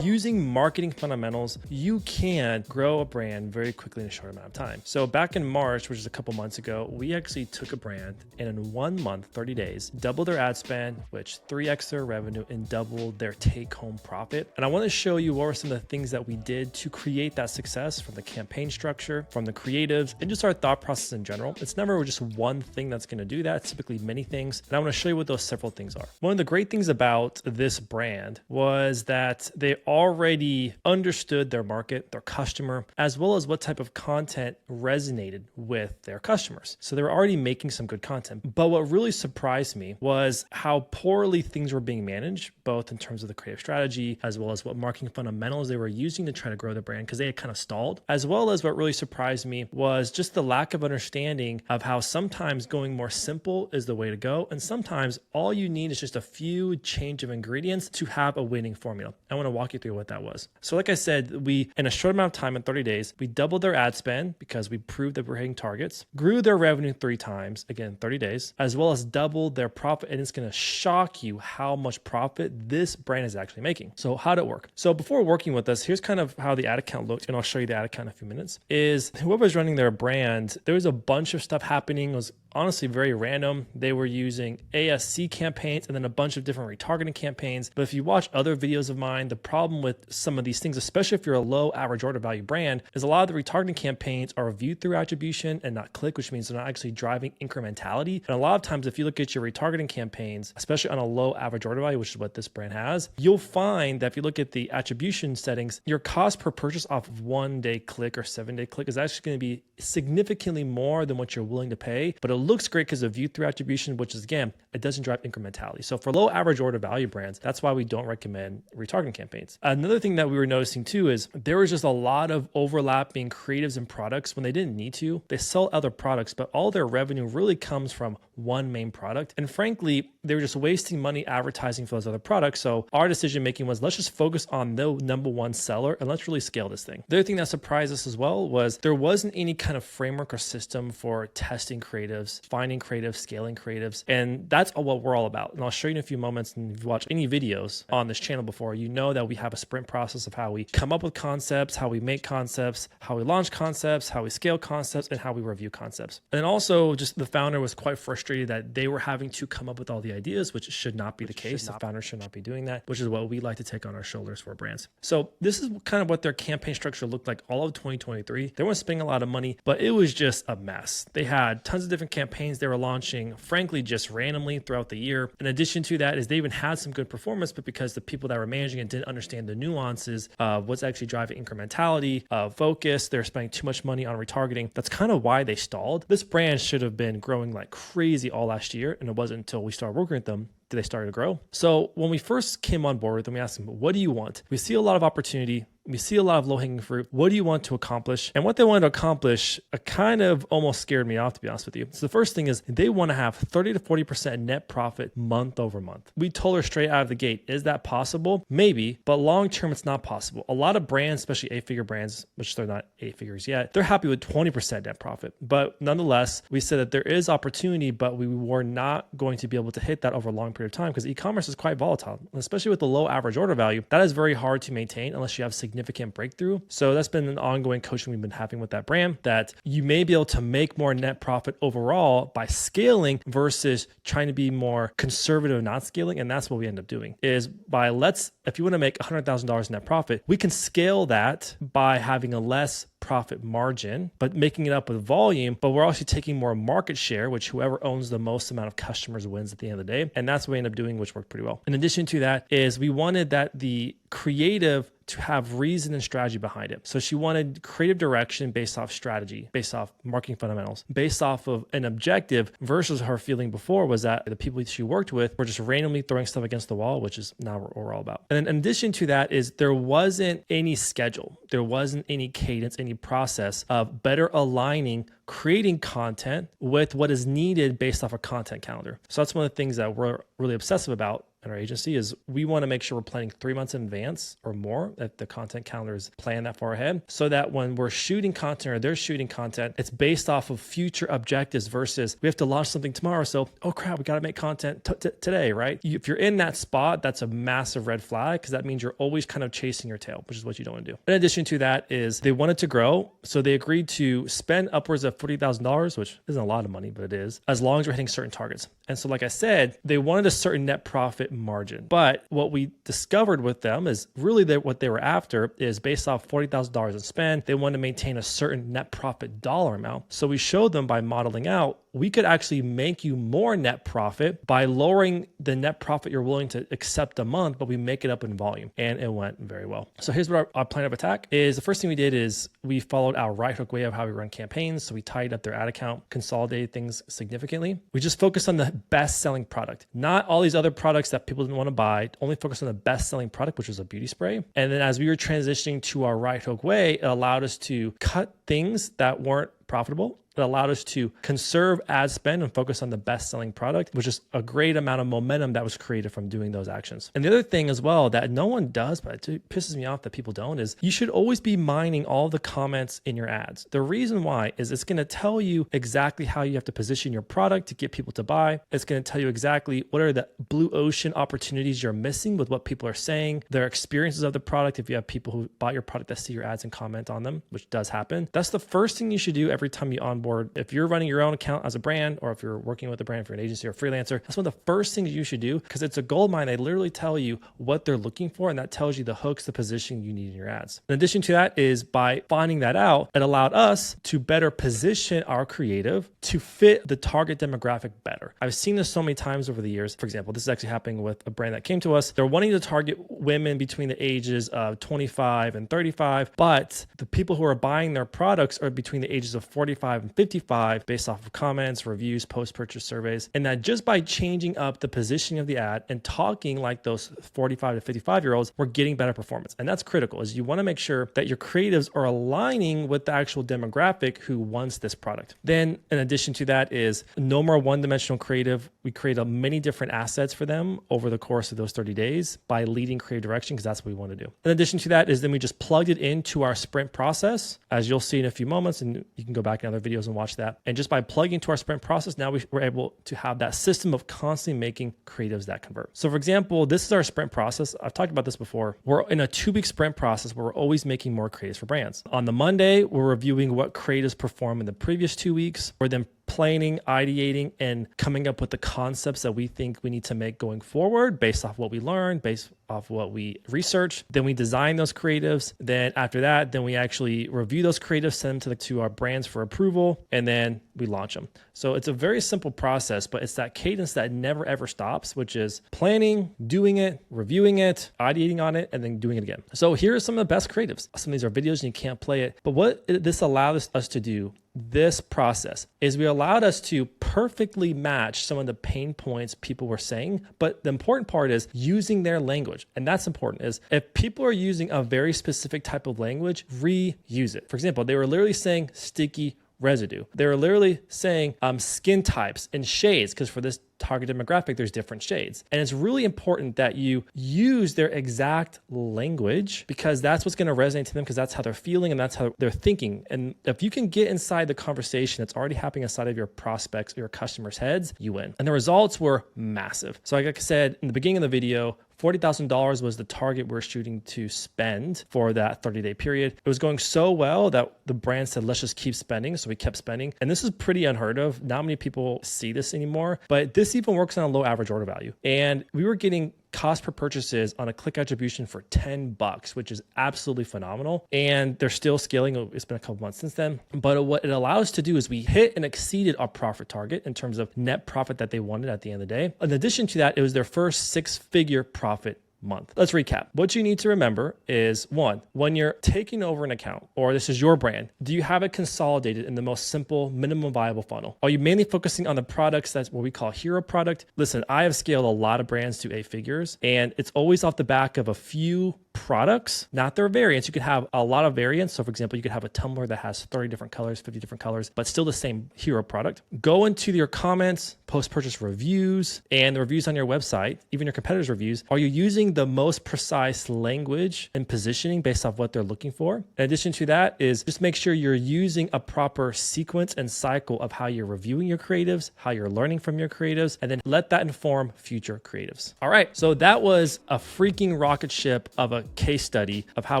using marketing fundamentals, you can grow a brand very quickly in a short amount of time. So back in March, which is a couple months ago, we actually took a brand and in 1 month, 30 days, doubled their ad spend, which 3x their revenue and doubled their take-home profit. And I want to show you what were some of the things that we did to create that success, from the campaign structure, from the creatives, and just our thought process in general. It's never just one thing that's going to do that. It's typically many things. And I want to show you what those several things are. One of the great things about this brand was that they already understood their market, their customer, as well as what type of content resonated with their customers. So they were already making some good content. But what really surprised me was how poorly things were being managed, both in terms of the creative strategy, as well as what marketing fundamentals they were using to try to grow the brand, because they had kind of stalled. As well as what really surprised me was just the lack of understanding of how sometimes going more simple is the way to go. And sometimes all you need is just a few change of ingredients to have a winning formula. I want to walk you through what that was. So like I said, we, in a short amount of time, in 30 days, we doubled their ad spend because we proved that we're hitting targets, grew their revenue 3 times, again, 30 days, as well as doubled their profit. And it's going to shock you how much profit this brand is actually making. So how did it work? So before working with us, here's kind of how the ad account looked. And I'll show you the ad account in a few minutes. Is whoever's running their brand, there was a bunch of stuff happening. It was honestly very random. They were using ASC campaigns and then a bunch of different retargeting campaigns. But if you watch other videos of mine, the problem with some of these things, especially if you're a low average order value brand, is a lot of the retargeting campaigns are viewed through attribution and not click, which means they're not actually driving incrementality. And a lot of times, if you look at your retargeting campaigns, especially on a low average order value, which is what this brand has, you'll find that if you look at the attribution settings, your cost per purchase off of 1-day click or 7-day click is actually going to be significantly more than what you're willing to pay. But it looks great because of view through attribution, which is, again, it doesn't drive incrementality. So for low average order value brands, that's why we don't recommend retargeting campaigns. Another thing that we were noticing too is there was just a lot of overlapping creatives and products when they didn't need to. They sell other products, but all their revenue really comes from one main product. And frankly, they were just wasting money advertising for those other products. So our decision making was, let's just focus on the number one seller and let's really scale this thing. The other thing that surprised us as well was there wasn't any kind of framework or system for testing creatives, finding creatives, scaling creatives. And that's what we're all about. And I'll show you in a few moments. And if you watch any videos on this channel before, you know that we have a sprint process of how we come up with concepts, how we make concepts, how we launch concepts, how we scale concepts, and how we review concepts. And then also just the founder was quite frustrated that they were having to come up with all the ideas, which should not be the case. The founder should not be doing that, which is what we like to take on our shoulders for brands. So this is kind of what their campaign structure looked like all of 2023. They weren't spending a lot of money, but it was just a mess. They had tons of different campaigns they were launching, frankly, just randomly throughout the year. In addition to that is they even had some good performance, but because the people that were managing it didn't understand the nuances of what's actually driving incrementality, focus, they're spending too much money on retargeting. That's kind of why they stalled. This brand should have been growing like crazy all last year, and it wasn't until we started working with them did they start to grow. So when we first came on board with them, we asked them, what do you want? We see a lot of opportunity. We see a lot of low-hanging fruit. What do you want to accomplish? And what they wanted to accomplish kind of almost scared me off, to be honest with you. So the first thing is they want to have 30 to 40% net profit month over month. We told her straight out of the gate, is that possible? Maybe, but long-term, it's not possible. A lot of brands, especially 8-figure brands, which they're not 8 figures yet, they're happy with 20% net profit. But nonetheless, we said that there is opportunity, but we were not going to be able to hit that over a long period of time because e-commerce is quite volatile, especially with the low average order value. That is very hard to maintain unless you have significant breakthrough. So that's been an ongoing coaching we've been having with that brand, that you may be able to make more net profit overall by scaling versus trying to be more conservative, not scaling. And that's what we end up doing is by if you want to make $100,000 net profit, we can scale that by having a less profit margin, but making it up with volume. But we're also taking more market share, which whoever owns the most amount of customers wins at the end of the day. And that's what we end up doing, which worked pretty well. In addition to that is we wanted that the creative to have reason and strategy behind it. So she wanted creative direction based off strategy, based off marketing fundamentals, based off of an objective versus her feeling before was that the people she worked with were just randomly throwing stuff against the wall, which is not what we're all about. And then in addition to that is there wasn't any schedule. There wasn't any cadence, any process of better aligning creating content with what is needed based off a content calendar. So that's one of the things that we're really obsessive about in our agency is we want to make sure we're planning 3 months in advance or more, that the content calendar is planned that far ahead, so that when we're shooting content or they're shooting content, it's based off of future objectives versus we have to launch something tomorrow. So, oh crap, we got to make content today, right? If you're in that spot, that's a massive red flag because that means you're always kind of chasing your tail, which is what you don't want to do. In addition to that is they wanted to grow. So they agreed to spend upwards of $40,000, which isn't a lot of money, but it is, as long as we're hitting certain targets. And so like I said, they wanted a certain net profit margin. But what we discovered with them is really what they were after is based off $40,000 in spend, they want to maintain a certain net profit dollar amount. So we showed them by modeling out, we could actually make you more net profit by lowering the net profit you're willing to accept a month, but we make it up in volume. And it went very well. So here's what our plan of attack is. The first thing we did is we followed our right hook way of how we run campaigns. So we tied up their ad account, consolidated things significantly. We just focused on the best selling product, not all these other products that people didn't want to buy, only focused on the best selling product, which was a beauty spray. And then as we were transitioning to our right hook way, it allowed us to cut things that weren't profitable. It allowed us to conserve ad spend and focus on the best selling product, which is a great amount of momentum that was created from doing those actions. And the other thing as well that no one does, but it pisses me off that people don't, is you should always be mining all the comments in your ads. The reason why is it's going to tell you exactly how you have to position your product to get people to buy. It's going to tell you exactly what are the blue ocean opportunities you're missing with what people are saying, their experiences of the product. If you have people who bought your product that see your ads and comment on them, which does happen, that's the first thing you should do every time you onboard. If you're running your own account as a brand, or if you're working with a brand for an agency or freelancer, that's one of the first things you should do because it's a gold mine. They literally tell you what they're looking for, and that tells you the hooks, the positioning you need in your ads. In addition to that is by finding that out, it allowed us to better position our creative to fit the target demographic better. I've seen this so many times over the years. For example, this is actually happening with a brand that came to us. They're wanting to target women between the ages of 25 and 35, but the people who are buying their products are between the ages of 45 and 55 based off of comments, reviews, post-purchase surveys. And that just by changing up the positioning of the ad and talking like those 45 to 55 year olds, we're getting better performance. And that's critical, is you want to make sure that your creatives are aligning with the actual demographic who wants this product. Then in addition to that is no more one-dimensional creative. We create many different assets for them over the course of those 30 days by leading creative direction, because that's what we want to do. In addition to that is then we just plugged it into our sprint process, as you'll see in a few moments, and you can go back in other videos and watch that. And just by plugging into our sprint process, now we're able to have that system of constantly making creatives that convert. So for example, this is our sprint process. I've talked about this before. We're in a 2-week sprint process where we're always making more creatives for brands. On the Monday, we're reviewing what creatives perform in the previous 2 weeks. We're then planning, ideating, and coming up with the concepts that we think we need to make going forward based off what we learned, based off what we researched. Then we design those creatives. Then after that, then we actually review those creatives, send them to our brands for approval, and then we launch them. So it's a very simple process, but it's that cadence that never ever stops, which is planning, doing it, reviewing it, ideating on it, and then doing it again. So here are some of the best creatives. Some of these are videos and you can't play it, but what this allowed us to do, this process, is we allowed us to perfectly match some of the pain points people were saying. But the important part is using their language. And that's important, is if people are using a very specific type of language, reuse it. For example, they were literally saying sticky residue. They were literally saying skin types and shades, because for this target demographic, there's different shades. And it's really important that you use their exact language, because that's what's going to resonate to them, because that's how they're feeling and that's how they're thinking. And if you can get inside the conversation that's already happening inside of your prospects or your customers' heads, you win. And the results were massive. So like I said in the beginning of the video, $40,000 was the target we're shooting to spend for that 30-day period. It was going so well that the brand said, let's just keep spending. So we kept spending. And this is pretty unheard of. Not many people see this anymore, but this even works on a low average order value. And we were getting cost per purchases on a click attribution for $10, which is absolutely phenomenal. And they're still scaling. It's been a couple months since then. But what it allows us to do is we hit and exceeded our profit target in terms of net profit that they wanted at the end of the day. In addition to that, it was their first 6-figure profit month. Let's recap. What you need to remember is, one, when you're taking over an account, or this is your brand, do you have it consolidated in the most simple, minimum viable funnel? Are you mainly focusing on the products that's what we call hero product? Listen, I have scaled a lot of brands to 8 figures, and it's always off the back of a few products, not their variants. You could have a lot of variants. So for example, you could have a tumbler that has 30 different colors, 50 different colors, but still the same hero product. Go into your comments, post-purchase reviews, and the reviews on your website, even your competitors' reviews. Are you using the most precise language and positioning based off what they're looking for? In addition to that is just make sure you're using a proper sequence and cycle of how you're reviewing your creatives, how you're learning from your creatives, and then let that inform future creatives. All right, so that was a freaking rocket ship of a case study of how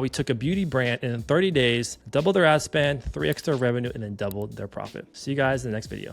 we took a beauty brand and in 30 days, doubled their ad spend, 3x their revenue, and then doubled their profit. See you guys in the next video.